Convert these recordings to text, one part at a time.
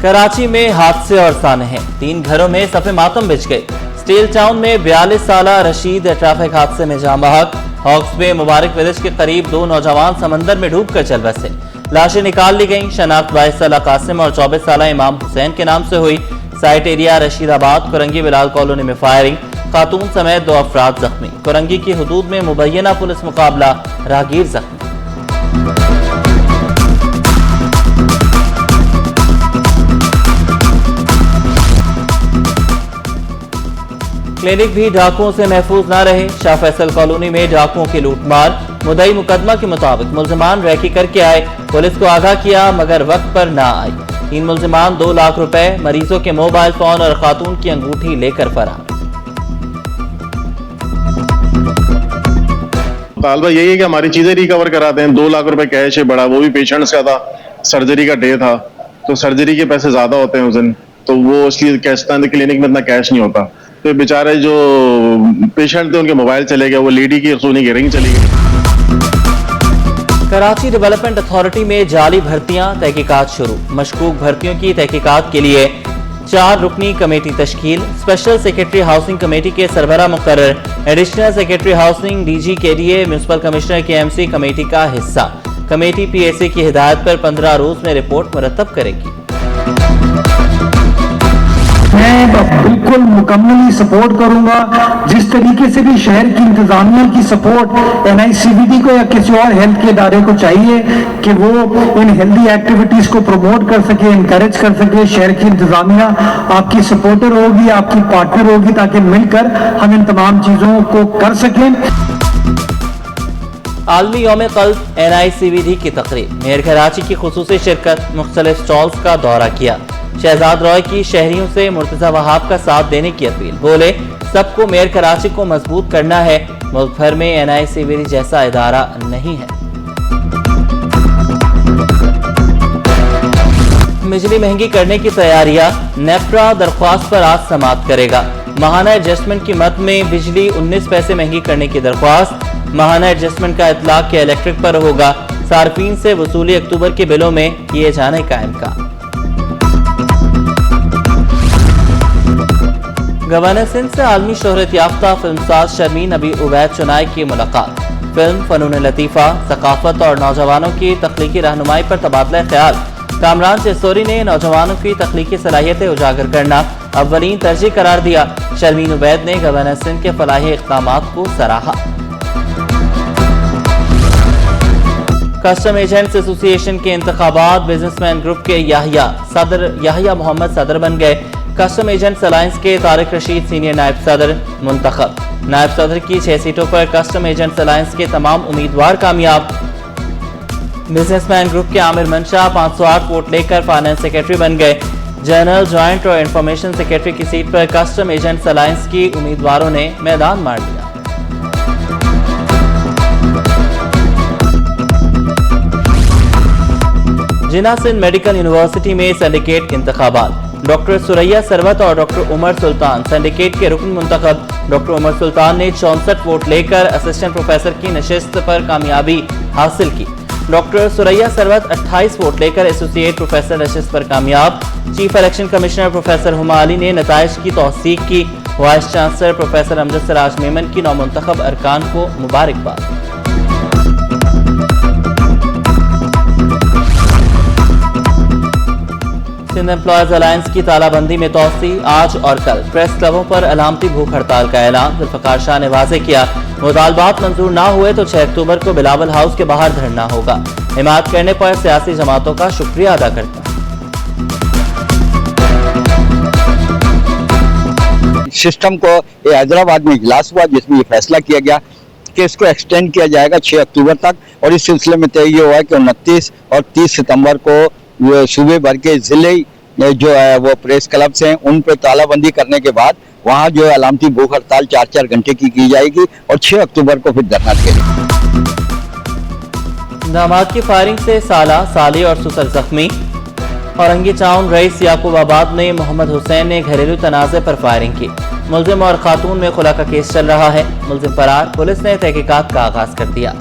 कराची में हादसे और सानहे, 3 घरों में सफ़े मातम बिछ गए। स्टील टाउन में 42 साल रशीद ट्रैफिक हादसे में जान बहक। हॉक्स बे मुबारक विलेज के करीब 2 नौजवान समंदर में डूबकर चल बसे। लाशें निकाल ली गईं। शनाख्त 22 साल कासिम और 24 साल इमाम हुसैन के नाम से हुई। Site area Rashidabad Korangi Bilal colony में फायरिंग, खातून समेत 2 अफराद जख्मी। कुरंगी की हदूद में मुबैना पुलिस मुकाबला, राहगीर जख्मी। क्लिनिक भी डाकुओं से महफूज न रहे। शाह फैसल कॉलोनी में डाकुओं की लूटमार। मुद्दई मुकदमा के मुताबिक मुल्जिमान रैकी करके आए, पुलिस को आगाह किया मगर वक्त पर ना आई। 3 मुल्जिमान 2 लाख रुपए, मरीजों के मोबाइल फोन और खातून की अंगूठी लेकर फरार। तालबा यही है कि हमारी चीजें रिकवर करा दें। 2 लाख रुपए कैश है बड़ा, वो भी पेशेंट्स का था, सर्जरी का डे था, तो सर्जरी के पैसे ज्यादा होते हैं उस दिन, तो वो इसलिए कैश क्लिनिक में इतना कैश नहीं होता। तो बेचारे जो पेशेंट थे उनके मोबाइल चले गए, वो लेडी की सोने की रिंग चली गई। कराची डेवलपमेंट अथॉरिटी में जाली भर्तियां, तहकीकात शुरू। मशकूक भर्तियों की तहकीकात के लिए 4 रुकनी कमेटी तश्कील। स्पेशल सेक्रेटरी हाउसिंग कमेटी के सरबराह मुकर्रर। एडिशनल सेक्रेटरी हाउसिंग डीजी के लिए म्यूनिसिपल कमिश्नर KMC कमेटी का हिस्सा। कमेटी PSA की हिदायत पर 15 रोज में रिपोर्ट मुरतब करेगी। मैं बिल्कुल मुकम्मली सपोर्ट करूंगा। जिस तरीके से भी शहर की इंतजामिया की सपोर्ट NICVD को या किसी और हेल्थ के इदारे को चाहिए कि वो इन हेल्दी एक्टिविटीज को प्रमोट कर सके, इनकरेज कर सके। शहर की इंतजामिया आपकी सपोर्टर होगी, आपकी पार्टनर होगी, ताकि मिलकर हम इन तमाम चीजों को कर सकें। आलमी यौम क़ल्ब NICVD की तकरीब। मेयर कराची की खुसूसी शिरकत। मुख्तलिफ स्टॉल्स का दौरा किया। शहजाद रॉय की शहरियों से मुर्तजा वहाब का साथ देने की अपील। बोले सबको मेयर कराची को मजबूत करना है, मुल्क भर में NICVD जैसा इदारा नहीं है। बिजली महंगी करने की तैयारियां। नेफ्रा दरख्वास्त पर आज समाअत करेगा। माहाना एडजस्टमेंट की मद में बिजली 19 पैसे महंगी करने की दरख्वास्त। माहाना एडजस्टमेंट का इतलाक के इलेक्ट्रिक पर होगा। सार्फिन से वसूली अक्टूबर के बिलों में किए जाने का इम्कान। गवर्नर सिंध से आलमी शोहरत याफ्ता फिल्मसाज शर्मीन नबी उवैद चुनाई की मुलाकात। फिल्म, फनून लतीफ़ा, सकाफत और नौजवानों की तख्लीकी रहनुमाई पर तबादला ख्याल। कामरान चिस्तोरी ने नौजवानों की तख्लीकी सलाहियतें उजागर करना अव्वलीन तरजीह करार दिया। शर्मीन उवैद ने गवर्नर सिंध के फलाही इक़दामात को सराहा। कस्टम एजेंट्स एसोसिएशन के इंतखाबात। बिजनेसमैन ग्रुप के याहिया मोहम्मद सदर बन गए। कस्टम एजेंट्स अलायंस के तारिक रशीद सीनियर नायब सदर मुंतखब। नायब सदर की 6 सीटों पर कस्टम एजेंट्स अलायंस के तमाम उम्मीदवार कामयाब। बिजनेसमैन ग्रुप के आमिर मंशा 508 वोट लेकर फाइनेंस सेक्रेटरी बन गए। जनरल, ज्वाइंट और इंफॉर्मेशन सेक्रेटरी की सीट पर कस्टम एजेंट्स अलायंस की उम्मीदवारों ने मैदान मार दिया। जिना सिंध मेडिकल यूनिवर्सिटी में सिंडिकेट इंतखाबात। डॉक्टर सुरैया सरवत और डॉक्टर उमर सुल्तान सिंडिकेट के रुकन मुंतखब। डॉक्टर उमर सुल्तान ने 64 वोट लेकर असिस्टेंट प्रोफेसर की नशिस्त पर कामयाबी हासिल की। डॉक्टर सुरैया सरवत 28 वोट लेकर एसोसिएट प्रोफेसर नशिस्त पर कामयाब। Chief election commissioner professor Huma Ali ने नताइज की तौसीक की। Vice chancellor professor Amjad Siraj Memon की नौमुंतखब अरकान को मुबारकबाद। सिंध एम्प्लॉयज अलायंस की तालाबंदी में तोसी। आज और कल प्रेस क्लबों पर अलामती भूख हड़ताल का ऐलान। जुल्फकार शाह ने वाज़ेह किया मुतालबात मंजूर ना हुए तो 6 अक्टूबर को बिलावल हाउस के बाहर धरना होगा। हिमायत करने पर सियासी जमातों का शुक्रिया अदा करता। सिस्टम को हैदराबाद में इजलास हुआ जिसमें ये फैसला किया गया कि इसको एक्सटेंड किया जाएगा 6 अक्टूबर तक, और इस सिलसिले में तय ये हुआ है कि 29 और 30 सितंबर को सूबे भर के जिले जो है वो प्रेस क्लब्स हैं उन पर तालाबंदी करने के बाद वहाँ जो है अलामती भूख हड़ताल 4-4 घंटे की जाएगी और 6 अक्टूबर को फिर धरना देंगे। दामाद की फायरिंग से साला, साली और सुसर जख्मी। औरंगी टाउन रईस याकूबाबाद में मोहम्मद हुसैन ने घरेलू तनाज़े पर फायरिंग की। मुल्जिम और खातून में खुला का केस चल रहा है। मुल्जिम फरार, पुलिस ने तहकीकात का आगाज कर दिया।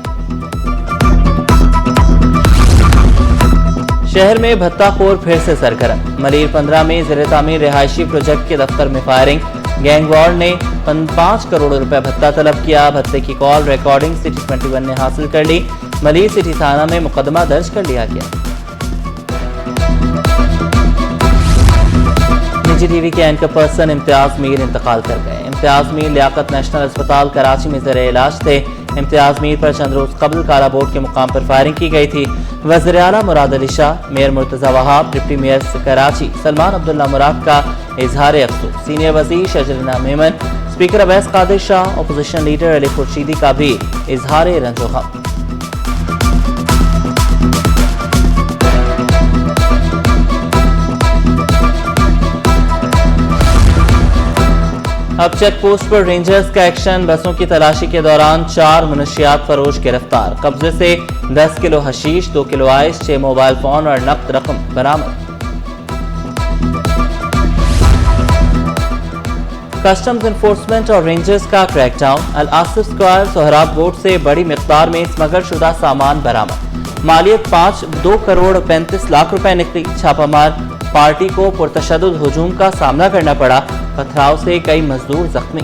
शहर में भत्ताखोर फिर से सरगर्म। मलीर 15 में ज़ेर तामीर रिहायशी प्रोजेक्ट के दफ्तर में फायरिंग। गैंग वॉर ने 5 करोड़ रुपए भत्ता तलब किया। भत्ते की कॉल रिकॉर्डिंग सिटी 21 ने हासिल कर ली। मलीर सिटी थाना में मुकदमा दर्ज कर लिया गया। निजी टीवी के एंकर पर्सन इम्तियाज मीर इंतकाल कर गए। इम्तियाज मीर लियाकत नेशनल अस्पताल कराची में ज़ेर इलाज थे। इम्तियाज मीर पर चंद रोज कबल काला बोर्ड के मुकाम पर फायरिंग की गई थी। वज़ीर आला Murad Ali Shah, mayor Murtaza Wahab, deputy mayor Karachi Salman Abdullah Murad का इजहार अफसोस। सीनियर वज़ीर शजरीना Memon, speaker Awais Qadir Shah, opposition leader Ali Khurshidi का भी इजहार रंजो गम। अब चेक पोस्ट पर रेंजर्स का एक्शन। बसों की तलाशी के दौरान 4 मुनशियात फरोश गिरफ्तार। कब्जे से 10 kilo hashish, 2 kilo ice, 6 mobile phone और नकद रकम बरामद। कस्टम्स इन्फोर्समेंट और रेंजर्स का क्रैकडाउन। अल आसिफ स्क्वायर सोहराब बोर्ड से बड़ी मिकदार में स्मगल शुदा सामान बरामद। मालियत 2 करोड़ 35 लाख रुपए निकली। छापामार पार्टी को पुरतशद्दुद हुजूम का सामना करना पड़ा। पथराव से कई मजदूर जख्मी।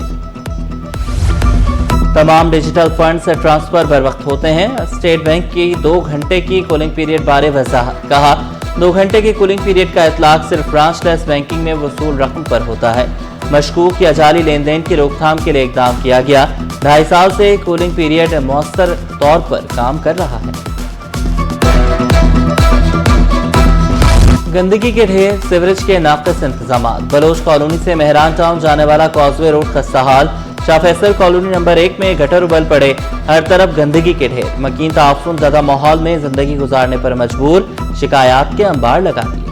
तमाम डिजिटल फंड से ट्रांसफर बर वक्त होते हैं। स्टेट बैंक की 2 घंटे की कूलिंग पीरियड बारे वजाहत। कहा 2 घंटे की कूलिंग पीरियड का इतलाक सिर्फ ब्रांचलेस बैंकिंग में वसूल रकम पर होता है। मशकूक या जाली लेन देन की रोकथाम के लिए इकदाम किया गया। 2.5 साल से कूलिंग पीरियड मौसर तौर पर काम कर रहा है। गंदगी के ढेर, सीवरेज के नाक़िस इंतजाम। बलोच कॉलोनी से मेहरान टाउन जाने वाला कॉजवे रोड खस्ता हाल। शाह फैसल कॉलोनी नंबर 1 में गटर उबल पड़े। हर तरफ गंदगी के ढेर। मकीन ताफुन ज़दा माहौल में जिंदगी गुजारने पर मजबूर। शिकायत के अंबार लगा दिए।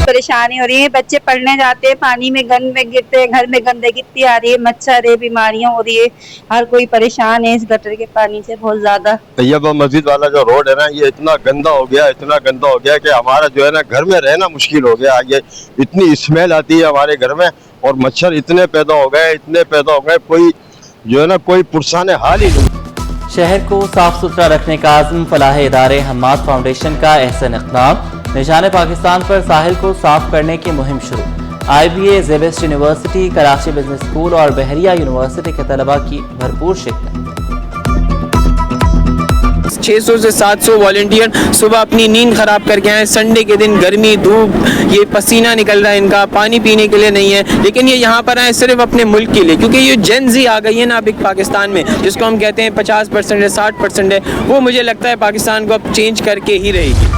परेशानी हो रही है। बच्चे पढ़ने जाते हैं, पानी में गंद में गिरते हैं, घर में गंदगी इतनी आ रही है, मच्छर है, बीमारियां हो रही है। हर कोई परेशान है इस गटर के पानी से बहुत ज्यादा। तैयबा मस्जिद वाला जो रोड है ना, ये इतना गंदा हो गया, इतना गंदा हो गया कि हमारा जो है ना घर में रहना मुश्किल हो गया। ये इतनी स्मेल आती है हमारे घर में और मच्छर इतने पैदा हो गए, कोई जो है ना कोई पुरसाने हाल ही नहीं। शहर को साफ सुथरा रखने का आज़म। फलाह इदारे हम्माद फाउंडेशन का एहसन इक़दाम। निशान पाकिस्तान पर साहिल को साफ करने की मुहिम शुरू। IBA, SZABIST university, Karachi business school और बहरिया यूनिवर्सिटी के तलबा की भरपूर शिरकत। 600 से 700 वॉलंटियर सुबह अपनी नींद खराब करके आए। संडे के दिन गर्मी धूप, ये पसीना निकल रहा है इनका, पानी पीने के लिए नहीं है, लेकिन ये यहाँ पर आए सिर्फ अपने मुल्क के लिए। क्योंकि ये जेन ज़ी आ गई है ना अभी पाकिस्तान में, जिसको हम कहते हैं 50% है, 60% है, वो मुझे लगता है पाकिस्तान को अब चेंज करके ही रहेगी।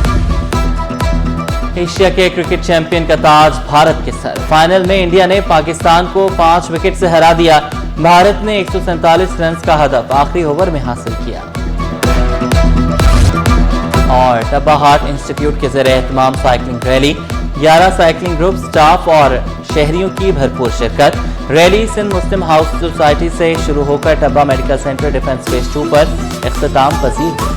एशिया के क्रिकेट चैंपियन का ताज भारत के सर। फाइनल में इंडिया ने पाकिस्तान को 5 विकेट से हरा दिया। भारत ने 147 रन का हदफ आखिरी ओवर में हासिल किया। और टब्बा हार्ट इंस्टीट्यूट के ज़रिए एहतमाम cycling rally. 11 cycling group, staff और शहरियों की भरपूर शिरकत। Rally Sindh Muslim house society से शुरू होकर Tabba medical centre defence phase 2 पर इख्तिताम पजीर।